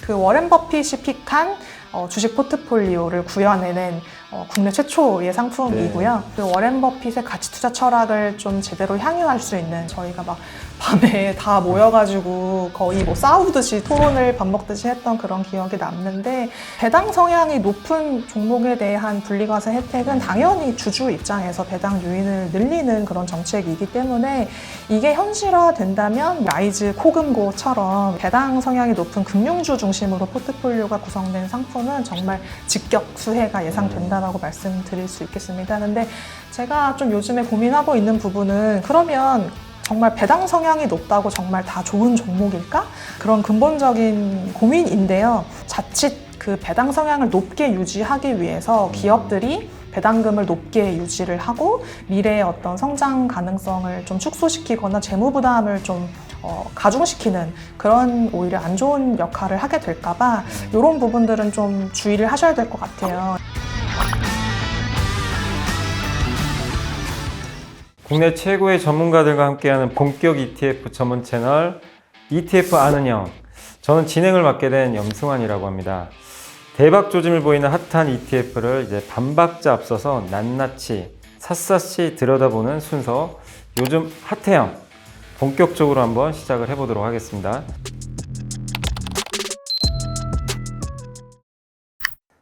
그 워렌 버핏이 픽한 주식 포트폴리오를 구현해낸 국내 최초의 상품이고요. 네. 그 워렌 버핏의 가치 투자 철학을 좀 제대로 향유할 수 있는, 저희가 막 밤에 다 모여가지고 거의 뭐 싸우듯이 토론을 밥 먹듯이 했던 그런 기억이 남는데, 배당 성향이 높은 종목에 대한 분리과세 혜택은 당연히 주주 입장에서 배당 유인을 늘리는 그런 정책이기 때문에, 이게 현실화된다면 라이즈 코금고처럼 배당 성향이 높은 금융주 중심으로 포트폴리오가 구성된 상품은 정말 직격 수혜가 예상된다라고 말씀드릴 수 있겠습니다. 근데 제가 좀 요즘에 고민하고 있는 부분은, 그러면 정말 배당 성향이 높다고 정말 다 좋은 종목일까? 그런 근본적인 고민인데요. 자칫 그 배당 성향을 높게 유지하기 위해서 기업들이 배당금을 높게 유지를 하고 미래의 어떤 성장 가능성을 좀 축소시키거나 재무 부담을 좀 가중시키는 그런 오히려 안 좋은 역할을 하게 될까봐 이런 부분들은 좀 주의를 하셔야 될 것 같아요. 국내 최고의 전문가들과 함께하는 본격 ETF 전문 채널 ETF 아는 형. 저는 진행을 맡게 된 염승환이라고 합니다. 대박 조짐을 보이는 핫한 ETF를 이제 반박자 앞서서 낱낱이 샅샅이 들여다보는 순서, 요즘 핫해형, 본격적으로 한번 시작을 해보도록 하겠습니다.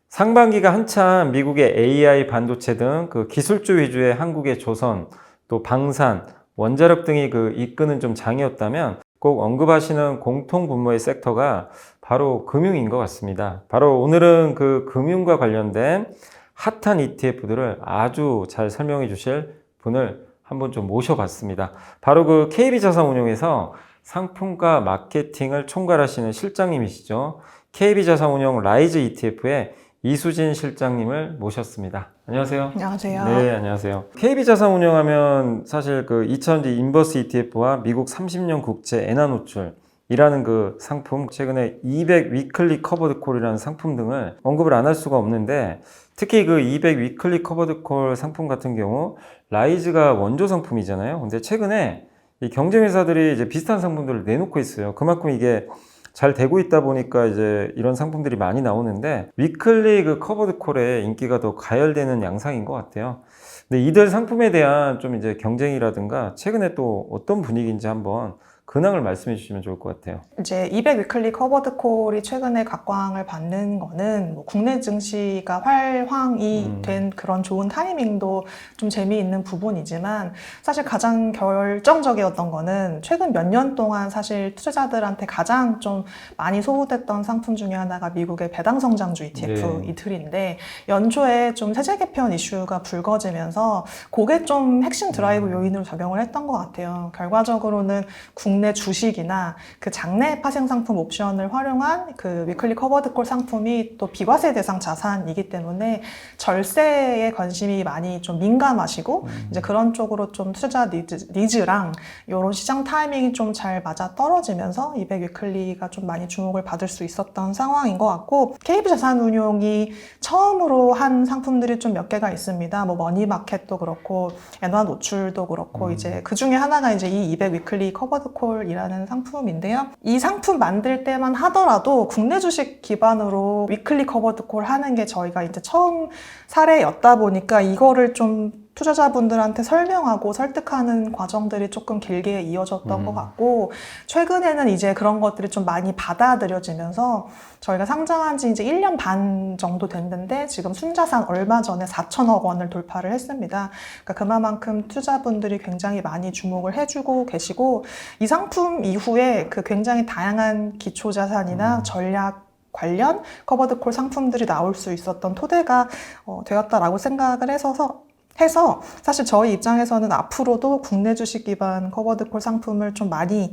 상반기가 한참 미국의 AI 반도체 등 그 기술주 위주의 한국의 조선, 또 방산, 원자력 등이 그 이끄는 좀 장이었다면, 꼭 언급하시는 공통 분모의 섹터가 바로 금융인 것 같습니다. 바로 오늘은 그 금융과 관련된 핫한 ETF들을 아주 잘 설명해 주실 분을 한번 좀 모셔봤습니다. 바로 그 KB자산운용에서 상품과 마케팅을 총괄하시는 실장님이시죠. KB자산운용 라이즈 ETF의 이수진 실장님을 모셨습니다. 안녕하세요. 안녕하세요. 네, 안녕하세요. KB자산운용하면 사실 그 2000지 인버스 ETF와 미국 30년 국채 엔화노출이라는 그 상품, 최근에 200 위클리 커버드 콜이라는 상품 등을 언급을 안 할 수가 없는데, 특히 그 200 위클리 커버드 콜 상품 같은 경우 라이즈가 원조 상품이잖아요. 근데 최근에 이 경쟁회사들이 이제 비슷한 상품들을 내놓고 있어요. 그만큼 이게 잘 되고 있다 보니까 이제 이런 상품들이 많이 나오는데, 위클리 그 커버드 콜의 인기가 더 가열되는 양상인 것 같아요. 근데 이들 상품에 대한 좀 이제 경쟁이라든가 최근에 또 어떤 분위기인지 한번 근황을 말씀해 주시면 좋을 것 같아요. 이제 200 위클리 커버드 콜이 최근에 각광을 받는 거는 뭐 국내 증시가 활황이 된 그런 좋은 타이밍도 좀 재미있는 부분이지만, 사실 가장 결정적이었던 거는 최근 몇 년 동안 사실 투자자들한테 가장 좀 많이 소구됐던 상품 중에 하나가 미국의 배당 성장주 ETF 이틀인데, 연초에 좀 세제 개편 이슈가 불거지면서 그게 좀 핵심 드라이브 요인으로 작용을 했던 것 같아요. 결과적으로는 국내 주식이나 그 장내 파생 상품 옵션을 활용한 그 위클리 커버드콜 상품이 또 비과세 대상 자산이기 때문에 절세에 관심이 많이 좀 민감하시고, 이제 그런 쪽으로 좀 투자 니즈랑 이런 시장 타이밍이 좀 잘 맞아 떨어지면서 200 위클리가 좀 많이 주목을 받을 수 있었던 상황인 것 같고, KB자산운용이 처음으로 한 상품들이 좀 몇 개가 있습니다. 뭐 머니마켓도 그렇고 엔화 노출도 그렇고, 이제 그 중에 하나가 이제 이 200 위클리 커버드콜 이라는 상품인데요. 이 상품 만들 때만 하더라도 국내 주식 기반으로 위클리 커버드 콜 하는 게 저희가 이제 처음 사례였다 보니까, 이거를 좀 투자자분들한테 설명하고 설득하는 과정들이 조금 길게 이어졌던 것 같고, 최근에는 이제 그런 것들이 좀 많이 받아들여지면서 저희가 상장한 지 이제 1년 반 정도 됐는데, 지금 순자산 얼마 전에 4천억 원을 돌파를 했습니다. 그러니까 그만큼 투자분들이 굉장히 많이 주목을 해주고 계시고, 이 상품 이후에 그 굉장히 다양한 기초자산이나 전략 관련 커버드콜 상품들이 나올 수 있었던 토대가 되었다라고 생각을 해서 사실 저희 입장에서는 앞으로도 국내 주식 기반 커버드콜 상품을 좀 많이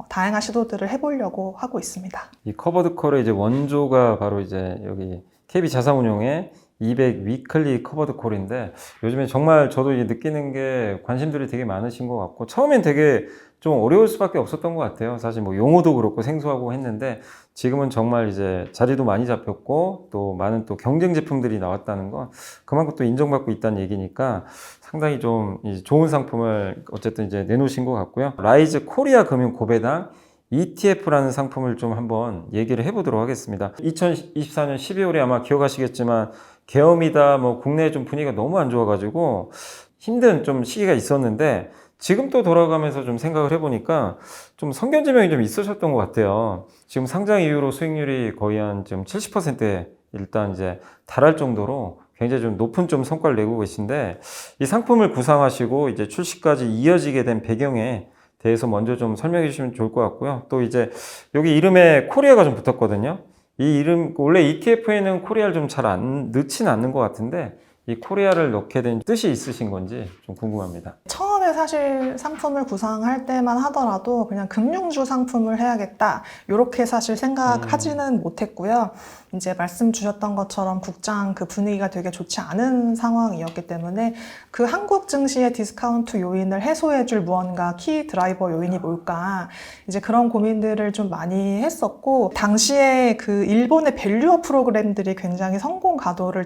다양한 시도들을 해보려고 하고 있습니다. 이 커버드콜의 이제 원조가 바로 이제 여기 KB자산운용의 200 위클리 커버드 콜인데, 요즘에 정말 저도 이제 느끼는 게 관심들이 되게 많으신 것 같고, 처음엔 되게 좀 어려울 수밖에 없었던 것 같아요. 사실 뭐 용어도 그렇고 생소하고 했는데, 지금은 정말 이제 자리도 많이 잡혔고 또 많은 또 경쟁 제품들이 나왔다는 건 그만큼 또 인정받고 있다는 얘기니까 상당히 좀 좋은 상품을 어쨌든 이제 내놓으신 것 같고요. 라이즈 코리아 금융 고배당 ETF라는 상품을 좀 한번 얘기를 해보도록 하겠습니다. 2024년 12월에 아마 기억하시겠지만 계엄이다, 뭐 국내에 좀 분위기가 너무 안 좋아가지고 힘든 좀 시기가 있었는데 지금 또 돌아가면서 좀 생각을 해보니까 좀 성견지명이 좀 있으셨던 것 같아요. 지금 상장 이후로 수익률이 거의 한 지금 70%에 일단 이제 달할 정도로 굉장히 좀 높은 좀 성과를 내고 계신데 이 상품을 구상하시고 이제 출시까지 이어지게 된 배경에 대해서 먼저 좀 설명해 주시면 좋을 것 같고요. 또 이제 여기 이름에 코리아가 좀 붙었거든요. 이 이름, 원래 ETF에는 코리아를 좀 잘 넣진 않는 것 같은데 이 코리아를 넣게 된 뜻이 있으신 건지 좀 궁금합니다. 처음에 사실 상품을 구상할 때만 하더라도 그냥 금융주 상품을 해야겠다 이렇게 사실 생각하지는 못했고요. 이제 말씀 주셨던 것처럼 국장 그 분위기가 되게 좋지 않은 상황이었기 때문에 그 한국 증시의 디스카운트 요인을 해소해줄 무언가 키 드라이버 요인이 뭘까 이제 그런 고민들을 좀 많이 했었고 당시에 그 일본의 밸류업 프로그램들이 굉장히 성공 가도를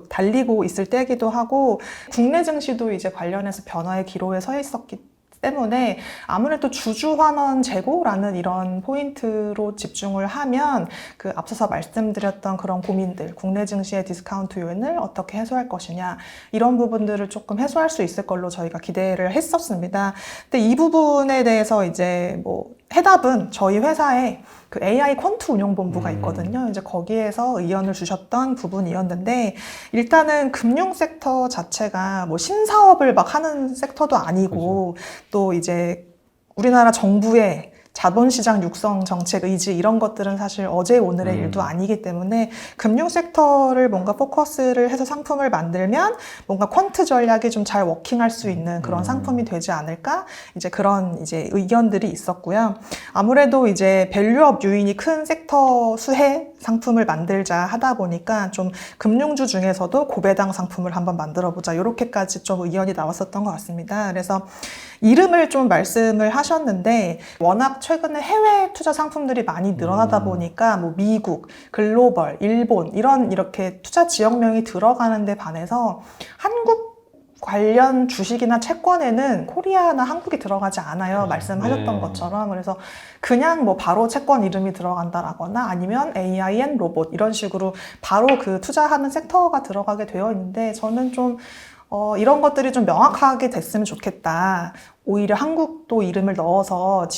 달리고 있을 때이기도 하고 국내 증시도 이제 관련해서 변화의 기로에 서 있었기 때문에 아무래도 주주환원 재고라는 이런 포인트로 집중을 하면 그 앞서서 말씀드렸던 그런 고민들, 국내 증시의 디스카운트 요인을 어떻게 해소할 것이냐 이런 부분들을 조금 해소할 수 있을 걸로 저희가 기대를 했었습니다. 근데 이 부분에 대해서 이제 뭐 해답은 저희 회사에 그 AI 퀀트 운용본부가 있거든요. 이제 거기에서 의견을 주셨던 부분이었는데 일단은 금융 섹터 자체가 뭐 신사업을 막 하는 섹터도 아니고 또 이제 우리나라 정부의 자본시장 육성 정책 의지 이런 것들은 사실 어제 오늘의 일도 아니기 때문에 금융 섹터를 뭔가 포커스를 해서 상품을 만들면 뭔가 퀀트 전략이 좀 잘 워킹할 수 있는 그런 상품이 되지 않을까 이제 그런 이제 의견들이 있었고요. 아무래도 이제 밸류업 요인이 큰 섹터 수혜 상품을 만들자 하다 보니까 좀 금융주 중에서도 고배당 상품을 한번 만들어보자 이렇게까지 좀 의견이 나왔었던 것 같습니다. 그래서 이름을 좀 말씀을 하셨는데 워낙 최근에 해외 투자 상품들이 많이 늘어나다 보니까 뭐 미국, 글로벌, 일본 이렇게 투자 지역명이 들어가는 데 반해서 한국 관련 주식이나 채권에는 코리아나 한국이 들어가지 않아요. 말씀하셨던 것처럼. 그래서 그냥 뭐 바로 채권 이름이 들어간다라거나 아니면 AIN 로봇 이런 식으로 바로 그 투자하는 섹터가 들어가게 되어 있는데 저는 좀 이런 것들이 좀 명확하게 됐으면 좋겠다. 오히려 한국도 이름을 넣어서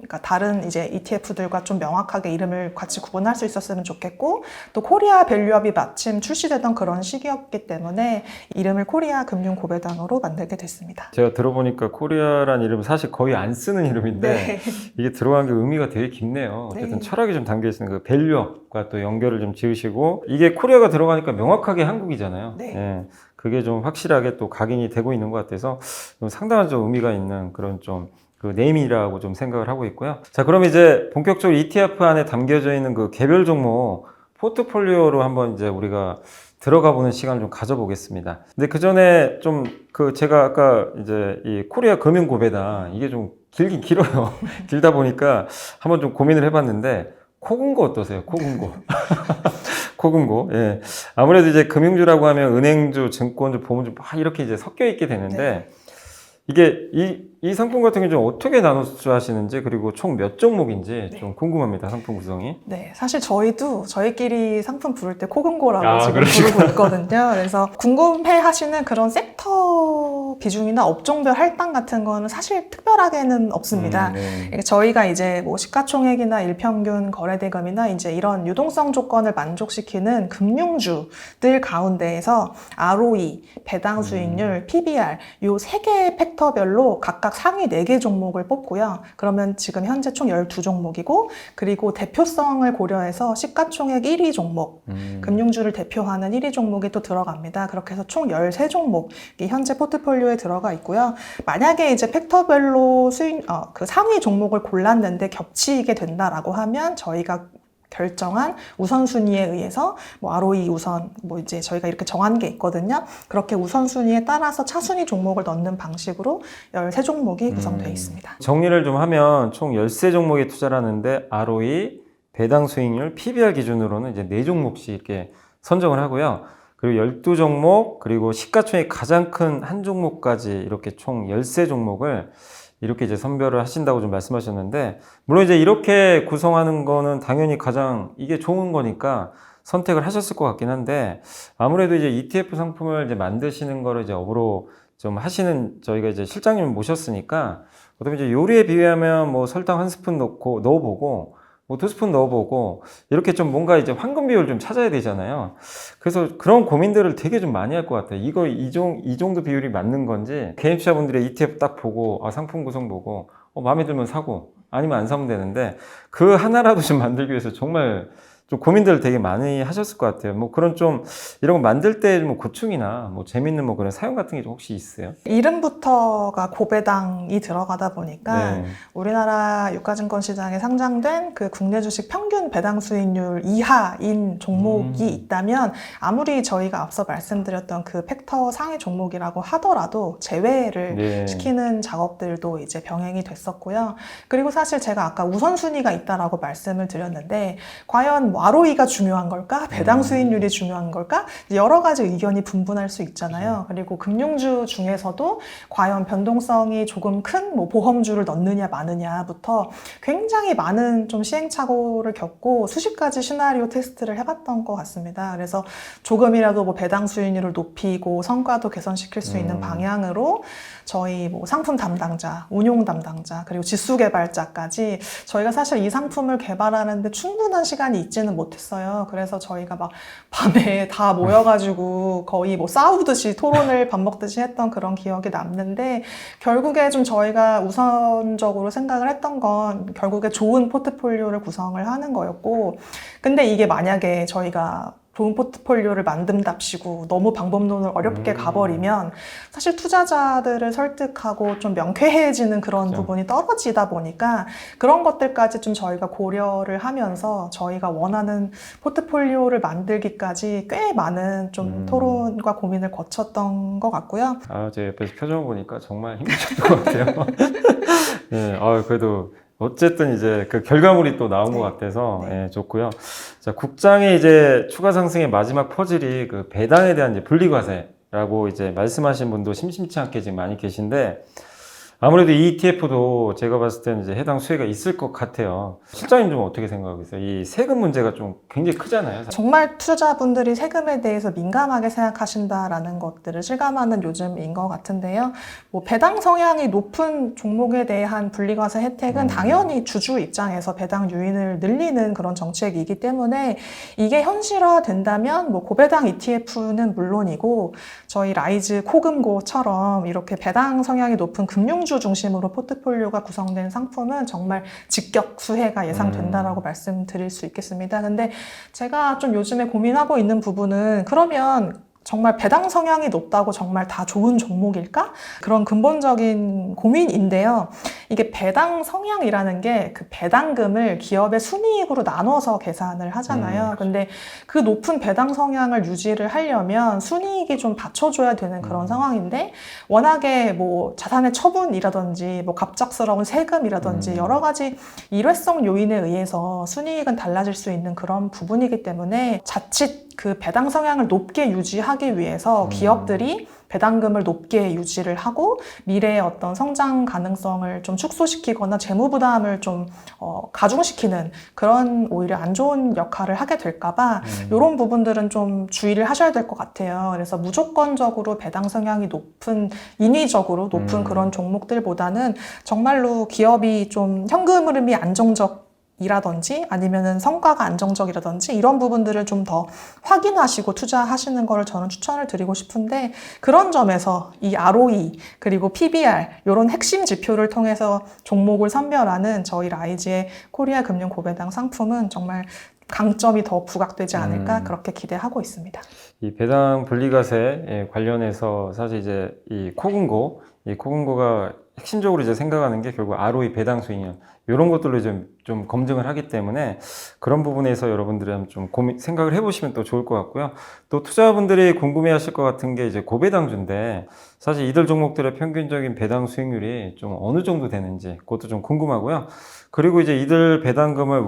그러니까 다른 이제 ETF들과 좀 명확하게 이름을 같이 구분할 수 있었으면 좋겠고 또 코리아 밸류업이 마침 출시되던 그런 시기였기 때문에 이름을 코리아 금융 고배당으로 만들게 됐습니다. 제가 들어보니까 코리아란 이름은 사실 거의 안 쓰는 이름인데 네. 이게 들어간 게 의미가 되게 깊네요. 어쨌든 네. 철학이 좀 담겨 있는 그 밸류업과 또 연결을 좀 지으시고 이게 코리아가 들어가니까 명확하게 한국이잖아요. 네. 예, 그게 좀 확실하게 또 각인이 되고 있는 것 같아서 좀 상당한 좀 의미가 있는 그런 좀 그 네임이라고 좀 생각을 하고 있고요. 자, 그럼 이제 본격적으로 ETF 안에 담겨져 있는 그 개별 종목 포트폴리오로 한번 이제 우리가 들어가 보는 시간을 좀 가져보겠습니다. 근데 그 전에 좀 그 제가 아까 이제 이 코리아 금융 고배당 이게 좀 길긴 길어요. 길다 보니까 한번 좀 고민을 해봤는데 코금고 어떠세요? 코금고. 코금고. 예. 아무래도 이제 금융주라고 하면 은행주, 증권주, 보험주 막 이렇게 이제 섞여 있게 되는데 이게 이 상품 같은 경우 좀 어떻게 나눠서 하시는지 그리고 총 몇 종목인지 좀 궁금합니다. 상품 구성이. 네, 사실 저희끼리 상품 부를 때 코금고라고 아, 지금 부르고 있거든요. 그래서 궁금해 하시는 그런 섹터 비중이나 업종별 할당 같은 거는 사실 특별하게는 없습니다. 네. 저희가 이제 뭐 시가총액이나 일평균 거래대금이나 이제 이런 유동성 조건을 만족시키는 금융주들 가운데에서 ROE, 배당 수익률, PBR 요 3개의 팩터별로 각각 상위 4개 종목을 뽑고요. 그러면 지금 현재 총 12종목이고 그리고 대표성을 고려해서 시가총액 1위 종목, 금융주를 대표하는 1위 종목이 또 들어갑니다. 그렇게 해서 총 13종목이 현재 포트폴리오에 들어가 있고요. 만약에 이제 팩터별로 그 상위 종목을 골랐는데 겹치게 된다라고 하면 저희가 결정한 우선순위에 의해서 뭐 ROE 우선 뭐 이제 저희가 이렇게 정한 게 있거든요. 그렇게 우선순위에 따라서 차순위 종목을 넣는 방식으로 13종목이 구성되어 있습니다. 정리를 좀 하면 총 13종목에 투자를 하는데 ROE, 배당 수익률, PBR 기준으로는 이제 4종목씩 이렇게 선정을 하고요. 그리고 12종목, 그리고 시가총액 가장 큰 한 종목까지 이렇게 총 13종목을 이렇게 이제 선별을 하신다고 좀 말씀하셨는데, 물론 이제 이렇게 구성하는 거는 당연히 가장 이게 좋은 거니까 선택을 하셨을 것 같긴 한데, 아무래도 이제 ETF 상품을 이제 만드시는 거를 이제 업으로 좀 하시는 저희가 이제 실장님을 모셨으니까, 어떻게 이제 요리에 비유하면 뭐 설탕 한 스푼 넣어보고, 뭐 두 스푼 넣어보고, 이렇게 좀 뭔가 이제 황금 비율을 좀 찾아야 되잖아요. 그래서 그런 고민들을 되게 좀 많이 할 것 같아요. 이거 이 정도 비율이 맞는 건지, 개인 투자분들의 ETF 딱 보고, 상품 구성 보고, 마음에 들면 사고, 아니면 안 사면 되는데, 그 하나라도 좀 만들기 위해서 정말 좀 고민들을 되게 많이 하셨을 것 같아요. 뭐 그런 좀 이런 거 만들 때 뭐 고충이나 뭐 재밌는 뭐 그런 사용 같은 게 좀 혹시 있어요? 이름부터가 고배당이 들어가다 보니까 네. 우리나라 유가증권 시장에 상장된 그 국내 주식 평균 배당 수익률 이하인 종목이 있다면 아무리 저희가 앞서 말씀드렸던 그 팩터 상위 종목이라고 하더라도 제외를 네. 시키는 작업들도 이제 병행이 됐었고요. 그리고 사실 제가 아까 우선순위가 있다라고 말씀을 드렸는데 과연 뭐 ROE가 중요한 걸까? 배당 수익률이 중요한 걸까? 여러 가지 의견이 분분할 수 있잖아요. 그리고 금융주 중에서도 과연 변동성이 조금 큰 뭐 보험주를 넣느냐 마느냐부터 굉장히 많은 좀 시행착오를 겪고 수십 가지 시나리오 테스트를 해봤던 것 같습니다. 그래서 조금이라도 뭐 배당 수익률을 높이고 성과도 개선시킬 수 있는 방향으로 저희 뭐 상품 담당자, 운용 담당자, 그리고 지수 개발자까지 저희가 사실 이 상품을 개발하는데 충분한 시간이 있지는 못했어요. 그래서 저희가 막 밤에 다 모여가지고 거의 뭐 싸우듯이 토론을 밥 먹듯이 했던 그런 기억이 남는데 결국에 좀 저희가 우선적으로 생각을 했던 건 결국에 좋은 포트폴리오를 구성을 하는 거였고 근데 이게 만약에 저희가 좋은 포트폴리오를 만든답시고 너무 방법론을 어렵게 가버리면 사실 투자자들을 설득하고 좀 명쾌해지는 그런 그렇죠. 부분이 떨어지다 보니까 그런 것들까지 좀 저희가 고려를 하면서 저희가 원하는 포트폴리오를 만들기까지 꽤 많은 좀 토론과 고민을 거쳤던 것 같고요. 제 옆에서 표정 보니까 정말 힘드셨던 것 같아요. 네, 그래도 어쨌든 이제 그 결과물이 또 나온 것 같아서 네. 예, 좋고요. 자, 국장의 이제 추가 상승의 마지막 퍼즐이 그 배당에 대한 이제 분리과세라고 이제 말씀하신 분도 심심치 않게 지금 많이 계신데 아무래도 이 ETF도 제가 봤을 때는 이제 해당 수혜가 있을 것 같아요. 실장님 좀 어떻게 생각하고 있어요? 이 세금 문제가 좀 굉장히 크잖아요. 정말 투자자분들이 세금에 대해서 민감하게 생각하신다라는 것들을 실감하는 요즘인 것 같은데요. 뭐 배당 성향이 높은 종목에 대한 분리과세 혜택은 당연히 주주 입장에서 배당 유인을 늘리는 그런 정책이기 때문에 이게 현실화된다면 뭐 고배당 ETF는 물론이고 저희 라이즈 코금고처럼 이렇게 배당 성향이 높은 금융주 중심으로 포트폴리오가 구성된 상품은 정말 직격 수혜가 예상된다라고 말씀드릴 수 있겠습니다. 근데 제가 좀 요즘에 고민하고 있는 부분은 그러면 정말 배당 성향이 높다고 정말 다 좋은 종목일까? 그런 근본적인 고민인데요. 이게 배당 성향이라는 게 그 배당금을 기업의 순이익으로 나눠서 계산을 하잖아요. 근데 그 높은 배당 성향을 유지를 하려면 순이익이 좀 받쳐줘야 되는 그런 상황인데 워낙에 뭐 자산의 처분이라든지 뭐 갑작스러운 세금이라든지 여러 가지 일회성 요인에 의해서 순이익은 달라질 수 있는 그런 부분이기 때문에 자칫 그 배당 성향을 높게 유지하기 위해서 기업들이 배당금을 높게 유지를 하고 미래의 어떤 성장 가능성을 좀 축소시키거나 재무 부담을 좀 가중시키는 그런 오히려 안 좋은 역할을 하게 될까봐 이런 부분들은 좀 주의를 하셔야 될 것 같아요. 그래서 무조건적으로 배당 성향이 높은 인위적으로 높은 그런 종목들보다는 정말로 기업이 좀 현금 흐름이 안정적 이라든지 아니면은 성과가 안정적이라든지 이런 부분들을 좀 더 확인하시고 투자하시는 거를 저는 추천을 드리고 싶은데 그런 점에서 이 ROE 그리고 PBR 이런 핵심 지표를 통해서 종목을 선별하는 저희 라이즈의 코리아 금융 고배당 상품은 정말 강점이 더 부각되지 않을까 그렇게 기대하고 있습니다. 이 배당 분리과세 관련해서 사실 이제 이 코금고가 핵심적으로 이제 생각하는 게 결국 ROE 배당 수익률 이런 것들로 좀 검증을 하기 때문에 그런 부분에서 여러분들은 좀 생각을 해보시면 또 좋을 것 같고요. 또 투자자분들이 궁금해하실 것 같은 게 이제 고배당주인데 사실 이들 종목들의 평균적인 배당 수익률이 좀 어느 정도 되는지 그것도 좀 궁금하고요. 그리고 이제 이들 배당금을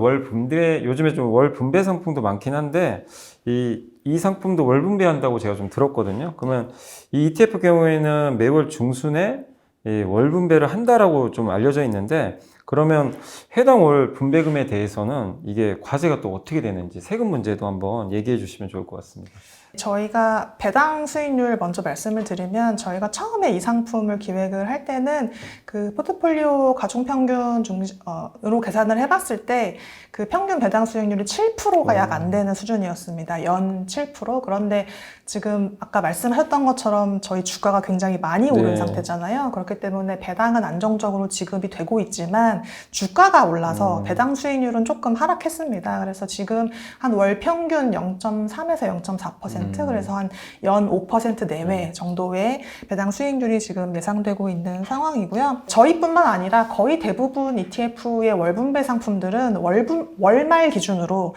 요즘에 좀 월 분배 상품도 많긴 한데 이 상품도 월 분배한다고 제가 좀 들었거든요. 그러면 이 ETF 경우에는 매월 중순에 월 분배를 한다라고 좀 알려져 있는데, 그러면 해당 월 분배금에 대해서는 이게 과세가 또 어떻게 되는지 세금 문제도 한번 얘기해 주시면 좋을 것 같습니다. 저희가 배당 수익률 먼저 말씀을 드리면, 저희가 처음에 이 상품을 기획을 할 때는 그 포트폴리오 가중평균으로 계산을 해봤을 때 그 평균 배당 수익률이 7%가 약 안 되는 수준이었습니다. 연 7%. 그런데 지금 아까 말씀하셨던 것처럼 저희 주가가 굉장히 많이 오른 네. 상태잖아요. 그렇기 때문에 배당은 안정적으로 지급이 되고 있지만 주가가 올라서 배당 수익률은 조금 하락했습니다. 그래서 지금 한 월 평균 0.3에서 0.4%, 그래서 한 연 5% 내외 정도의 배당 수익률이 지금 예상되고 있는 상황이고요. 저희뿐만 아니라 거의 대부분 ETF의 월분배 상품들은 월말 기준으로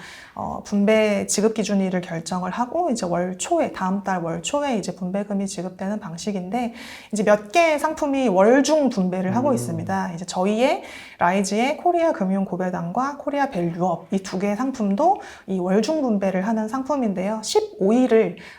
분배 지급 기준일을 결정을 하고 이제 월 초에, 다음 달 월 초에 이제 분배금이 지급되는 방식인데, 이제 몇 개의 상품이 월중 분배를 하고 있습니다. 이제 저희의 라이즈의 코리아 금융 고배당과 코리아 밸류업, 이 두 개의 상품도 이 월중 분배를 하는 상품인데요.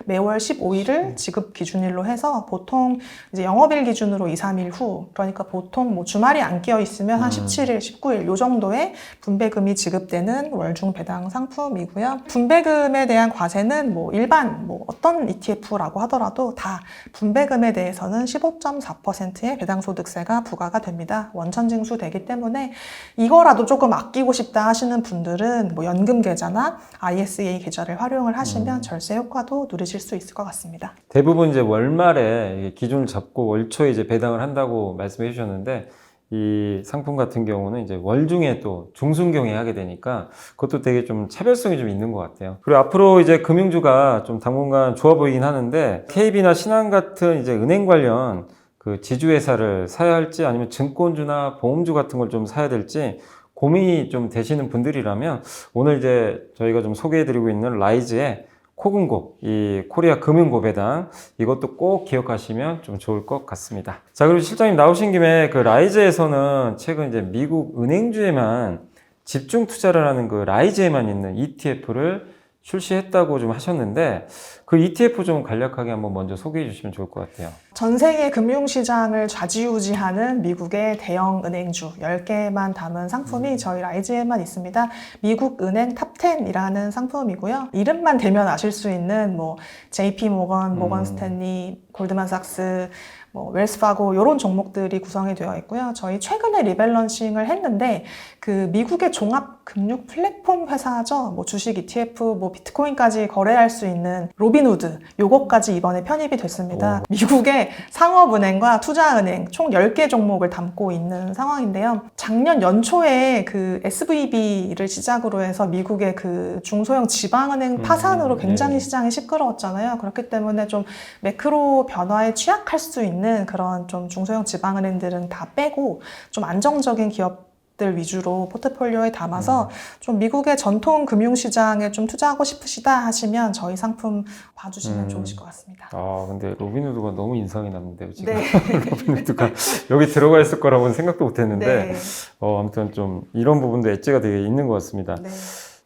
매월 15일을 지급 기준일로 해서 보통 이제 영업일 기준으로 2, 3일 후, 그러니까 보통 뭐 주말이 안 끼어 있으면 한 17일, 19일 요 정도의 분배금이 지급되는 월중 배당 상품이고요. 분배금에 대한 과세는 뭐 일반 뭐 어떤 ETF라고 하더라도 다 분배금에 대해서는 15.4%의 배당소득세가 부과가 됩니다. 원천징수되기 때문에 이거라도 조금 아끼고 싶다 하시는 분들은 뭐 연금 계좌나 ISA 계좌를 활용을 하시면 절세 효과도 누리실 수 있을 것 같습니다. 대부분 이제 월말에 기준을 잡고 월 초에 이제 배당을 한다고 말씀해 주셨는데, 이 상품 같은 경우는 이제 월중에 또 중순경에 하게 되니까 그것도 되게 좀 차별성이 좀 있는 것 같아요. 그리고 앞으로 이제 금융주가 좀 당분간 좋아 보이긴 하는데, KB나 신한 같은 이제 은행 관련 그 지주회사를 사야 할지 아니면 증권주나 보험주 같은 걸 좀 사야 될지 고민이 좀 되시는 분들이라면, 오늘 이제 저희가 좀 소개해드리고 있는 라이즈의 코금고, 이 코리아 금융고배당, 이것도 꼭 기억하시면 좀 좋을 것 같습니다. 자, 그리고 실장님 나오신 김에 그 라이즈에서는 최근 이제 미국 은행주에만 집중 투자를 하는 그 라이즈에만 있는 ETF를 출시했다고 좀 하셨는데, 그 ETF 좀 간략하게 한번 먼저 소개해 주시면 좋을 것 같아요. 전 세계 금융시장을 좌지우지하는 미국의 대형 은행주 10개만 담은 상품이 저희 라이즈에만 있습니다. 미국 은행 탑10이라는 상품이고요. 이름만 대면 아실 수 있는 뭐 JP 모건, 모건 스탠리, 골드만삭스, 뭐 웰스파고 이런 종목들이 구성이 되어 있고요. 저희 최근에 리밸런싱을 했는데 그 미국의 종합 금융 플랫폼 회사죠. 뭐 주식 ETF, 뭐 비트코인까지 거래할 수 있는 로빈후드, 요것까지 이번에 편입이 됐습니다. 미국의 상업은행과 투자은행 총 10개 종목을 담고 있는 상황인데요. 작년 연초에 그 SVB를 시작으로 해서 미국의 그 중소형 지방은행 파산으로 굉장히 시장이 시끄러웠잖아요. 그렇기 때문에 좀 매크로 변화에 취약할 수 있는 그런 좀 중소형 지방은행들은 다 빼고 좀 안정적인 기업들 위주로 포트폴리오에 담아서 좀 미국의 전통 금융시장에 좀 투자하고 싶으시다 하시면 저희 상품 봐주시면 좋으실 것 같습니다. 아, 근데 로빈후드가 너무 인상이 남는데요, 지금. 네. 로빈후드가 여기 들어가 있을 거라고는 생각도 못 했는데, 네. 아무튼 좀 이런 부분도 엣지가 되게 있는 것 같습니다. 네.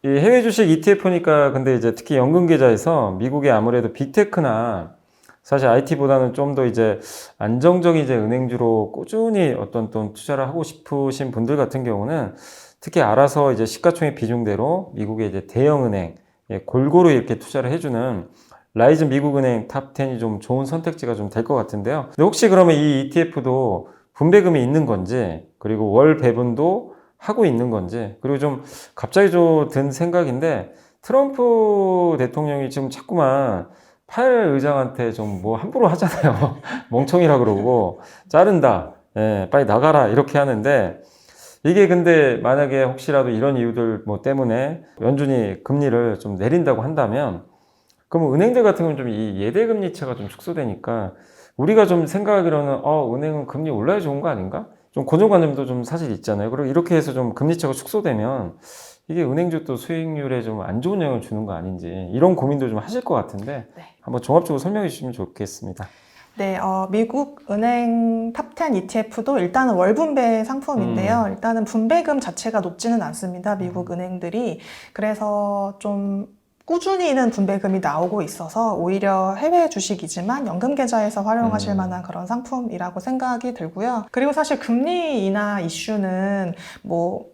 이 해외 주식 ETF니까 근데 이제 특히 연금 계좌에서 미국의 아무래도 빅테크나 사실 IT보다는 좀 더 이제 안정적인 이제 은행주로 꾸준히 어떤 또 투자를 하고 싶으신 분들 같은 경우는 특히 알아서 이제 시가총액 비중대로 미국의 이제 대형은행 골고루 이렇게 투자를 해주는 라이즈 미국은행 탑10이 좀 좋은 선택지가 좀 될 것 같은데요. 근데 혹시 그러면 이 ETF도 분배금이 있는 건지, 그리고 월 배분도 하고 있는 건지, 그리고 좀 갑자기 좀 든 생각인데, 트럼프 대통령이 지금 자꾸만 파웰 의장한테 좀 뭐 함부로 하잖아요. 멍청이라 그러고 자른다, 빨리 나가라 이렇게 하는데, 이게 근데 만약에 혹시라도 이런 이유들 뭐 때문에 연준이 금리를 좀 내린다고 한다면, 그럼 은행들 같은 경우는 좀 이 예대금리차가 좀 축소되니까 우리가 좀 생각하기로는 은행은 금리 올라야 좋은 거 아닌가? 좀 고정관념도 좀 사실 있잖아요. 그리고 이렇게 해서 좀 금리차가 축소되면 이게 은행주 또 수익률에 좀 안 좋은 영향을 주는 거 아닌지, 이런 고민도 좀 하실 것 같은데 네. 한번 종합적으로 설명해 주시면 좋겠습니다. 네, 미국 은행 탑10 ETF도 일단은 월분배 상품인데요. 일단은 분배금 자체가 높지는 않습니다. 미국 은행들이. 그래서 좀 꾸준히는 분배금이 나오고 있어서 오히려 해외 주식이지만 연금 계좌에서 활용하실 만한 그런 상품이라고 생각이 들고요. 그리고 사실 금리 인하 이슈는 뭐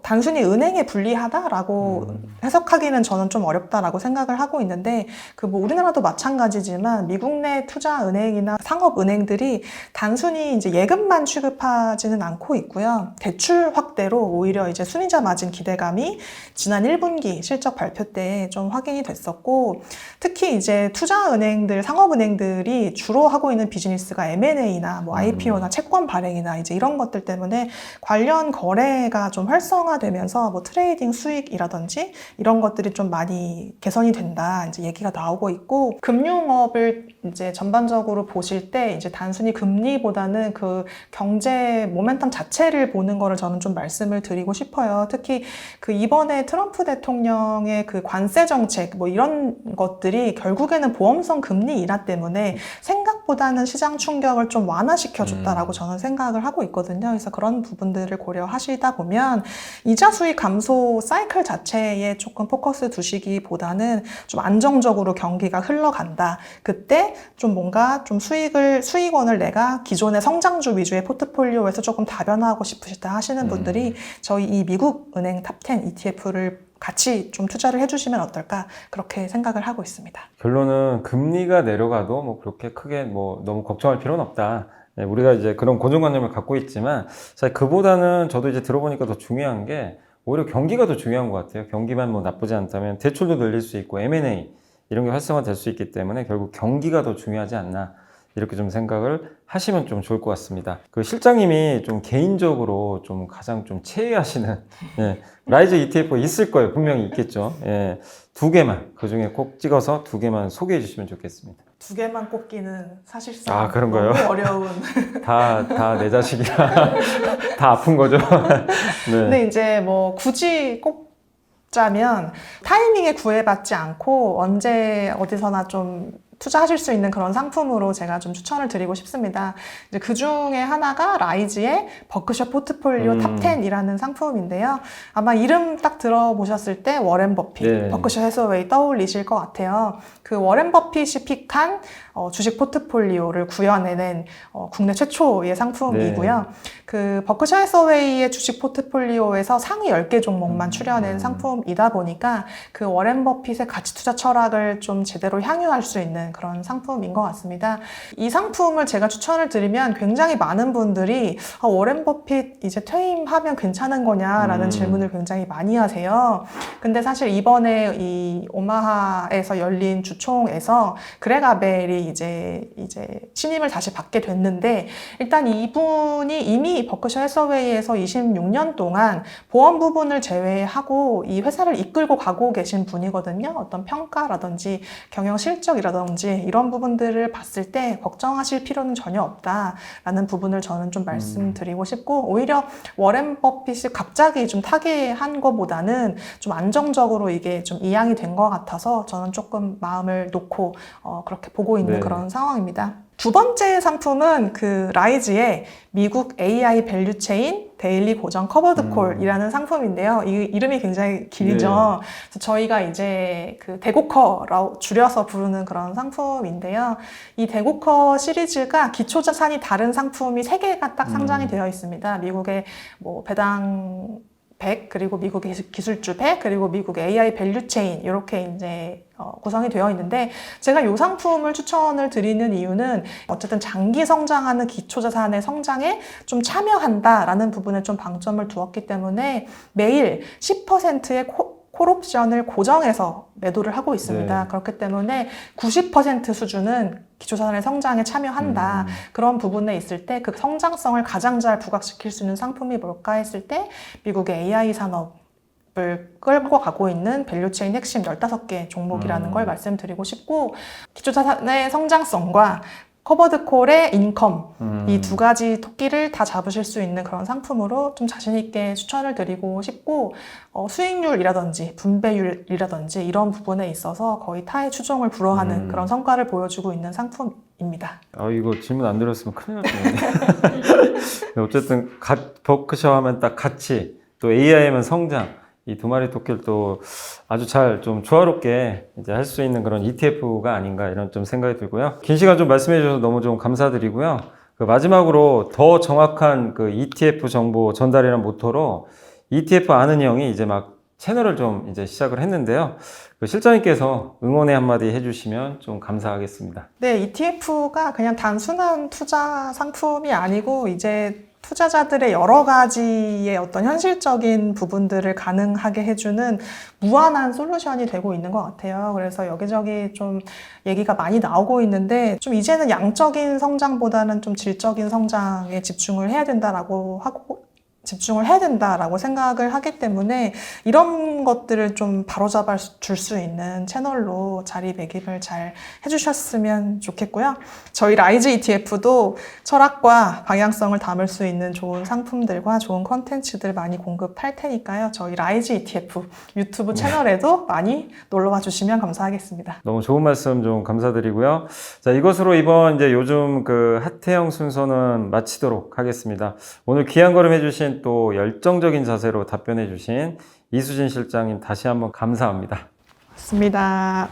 단순히 은행에 불리하다라고 해석하기는 저는 좀 어렵다라고 생각을 하고 있는데 뭐 우리나라도 마찬가지지만 미국 내 투자 은행이나 상업 은행들이 단순히 이제 예금만 취급하지는 않고 있고요. 대출 확대로 오히려 이제 순이자 마진 기대감이 지난 1분기 실적 발표 때 좀 확인이 됐었고, 특히 이제 투자 은행들, 상업 은행들이 주로 하고 있는 비즈니스가 M&A나 뭐 IPO나 채권 발행이나 이제 이런 것들 때문에 관련 거래가 좀 활성화되면서 뭐 트레이딩 수익이라든지 이런 것들이 좀 많이 개선이 된다 이제 얘기가 나오고 있고, 금융업을 이제 전반적으로 보실 때 이제 단순히 금리보다는 그 경제 모멘텀 자체를 보는 거를 저는 좀 말씀을 드리고 싶어요. 특히 그 이번에 트럼프 대통령의 그 관세 정책 뭐 이런 것들이 결국에는 보험성 금리 인하 때문에 생각보다는 시장 충격을 좀 완화시켜 줬다라고 저는 생각을 하고 있거든요. 그래서 그런 부분들을 고려하시다 보면 이자 수익 감소 사이클 자체에 조금 포커스 두시기보다는 좀 안정적으로 경기가 흘러간다. 그때 좀 뭔가 좀 수익원을 내가 기존의 성장주 위주의 포트폴리오에서 조금 다변화하고 싶으시다 하시는 분들이 저희 이 미국 은행 탑10 ETF를 같이 좀 투자를 해주시면 어떨까 그렇게 생각을 하고 있습니다. 결론은 금리가 내려가도 뭐 그렇게 크게 뭐 너무 걱정할 필요는 없다. 네, 우리가 이제 그런 고정관념을 갖고 있지만 사실 그보다는 저도 이제 들어보니까 더 중요한 게 오히려 경기가 더 중요한 것 같아요. 경기만 뭐 나쁘지 않다면 대출도 늘릴 수 있고 M&A 이런 게 활성화될 수 있기 때문에 결국 경기가 더 중요하지 않나 이렇게 좀 생각을 하시면 좀 좋을 것 같습니다. 그 실장님이 좀 개인적으로 좀 가장 좀 체해하시는 라이즈 ETF 있을 거예요. 분명히 있겠죠. 예, 2개만 그 중에 꼭 찍어서 2개만 소개해 주시면 좋겠습니다. 2개만 꼽기는 사실상 그런가요? 너무 어려운. 다 내 자식이라 다 아픈 거죠. 네. 근데 이제 뭐 굳이 꼽자면 타이밍에 구애받지 않고 언제 어디서나 좀 투자하실 수 있는 그런 상품으로 제가 좀 추천을 드리고 싶습니다. 이제 그 중에 하나가 라이즈의 버크셔 포트폴리오 탑10이라는 상품인데요. 아마 이름 딱 들어보셨을 때 워렌 버핏, 네. 버크셔 해서웨이 떠올리실 것 같아요. 그 워렌 버핏이 픽한 주식 포트폴리오를 구현해낸 국내 최초의 상품이고요. 네. 그 버크셔 해서웨이의 주식 포트폴리오에서 상위 10개 종목만 추려낸 상품이다 보니까 그 워렌 버핏의 가치 투자 철학을 좀 제대로 향유할 수 있는 그런 상품인 것 같습니다. 이 상품을 제가 추천을 드리면 굉장히 많은 분들이 워렌 버핏 이제 퇴임하면 괜찮은 거냐라는 질문을 굉장히 많이 하세요. 근데 사실 이번에 이 오마하에서 열린 주총에서 그레그 아벨이 이제 신임을 다시 받게 됐는데, 일단 이분이 이미 버크셔 해서웨이에서 26년 동안 보험 부분을 제외하고 이 회사를 이끌고 가고 계신 분이거든요. 어떤 평가라든지 경영 실적이라든지 이런 부분들을 봤을 때 걱정하실 필요는 전혀 없다라는 부분을 저는 좀 말씀드리고 싶고, 오히려 워렌 버핏이 갑자기 좀 타계한 것보다는 좀 안정적으로 이게 좀 이양이 된 것 같아서 저는 조금 마음을 놓고 그렇게 보고 있는 그런 상황입니다. 두 번째 상품은 그 라이즈의 미국 AI 밸류 체인 데일리 고정 커버드 콜이라는 상품인데요. 이 이름이 굉장히 길죠. 네. 그래서 저희가 이제 그 대고커라고 줄여서 부르는 그런 상품인데요. 이 대고커 시리즈가 기초 자산이 다른 상품이 3개가 딱 상장이 되어 있습니다. 미국의 뭐 배당 100, 그리고 미국의 기술주 100, 그리고 미국의 AI 밸류 체인 이렇게 이제 구성이 되어 있는데, 제가 이 상품을 추천을 드리는 이유는 어쨌든 장기 성장하는 기초자산의 성장에 좀 참여한다라는 부분에 좀 방점을 두었기 때문에 매일 10%의 콜옵션을 고정해서 매도를 하고 있습니다. 네. 그렇기 때문에 90% 수준은 기초자산의 성장에 참여한다. 그런 부분에 있을 때 그 성장성을 가장 잘 부각시킬 수 있는 상품이 뭘까 했을 때 미국의 AI 산업을 끌고 가고 있는 밸류체인 핵심 15개 종목이라는 걸 말씀드리고 싶고, 기초자산의 성장성과 커버드 콜의 인컴, 이 2가지 토끼를 다 잡으실 수 있는 그런 상품으로 좀 자신 있게 추천을 드리고 싶고, 수익률이라든지 분배율이라든지 이런 부분에 있어서 거의 타의 추종을 불허하는 그런 성과를 보여주고 있는 상품입니다. 이거 질문 안 드렸으면 큰일 날 뻔했네. 어쨌든 버크셔 하면 딱 가치, 또 AI 하면 성장, 이 두 마리 토끼를 또 아주 잘 좀 조화롭게 이제 할 수 있는 그런 ETF가 아닌가 이런 좀 생각이 들고요. 긴 시간 좀 말씀해 주셔서 너무 좀 감사드리고요. 그 마지막으로 더 정확한 그 ETF 정보 전달이라는 모토로 ETF 아는 형이 이제 막 채널을 좀 이제 시작을 했는데요. 그 실장님께서 응원의 한마디 해주시면 좀 감사하겠습니다. 네, ETF가 그냥 단순한 투자 상품이 아니고 이제 투자자들의 여러 가지의 어떤 현실적인 부분들을 가능하게 해주는 무한한 솔루션이 되고 있는 것 같아요. 그래서 여기저기 좀 얘기가 많이 나오고 있는데 좀 이제는 양적인 성장보다는 좀 질적인 성장에 집중을 해야 된다라고 생각을 하기 때문에 이런 것들을 좀 바로잡아 줄 수 있는 채널로 자리매김을 잘 해주셨으면 좋겠고요. 저희 라이즈 ETF도 철학과 방향성을 담을 수 있는 좋은 상품들과 좋은 컨텐츠들 많이 공급할 테니까요. 저희 라이즈 ETF 유튜브 채널에도 많이 놀러와 주시면 감사하겠습니다. 너무 좋은 말씀 좀 감사드리고요. 자, 이것으로 이번 이제 요즘 그 하태영 순서는 마치도록 하겠습니다. 오늘 귀한 걸음 해주신 또 열정적인 자세로 답변해 주신 이수진 실장님 다시 한번 감사합니다. 맞습니다.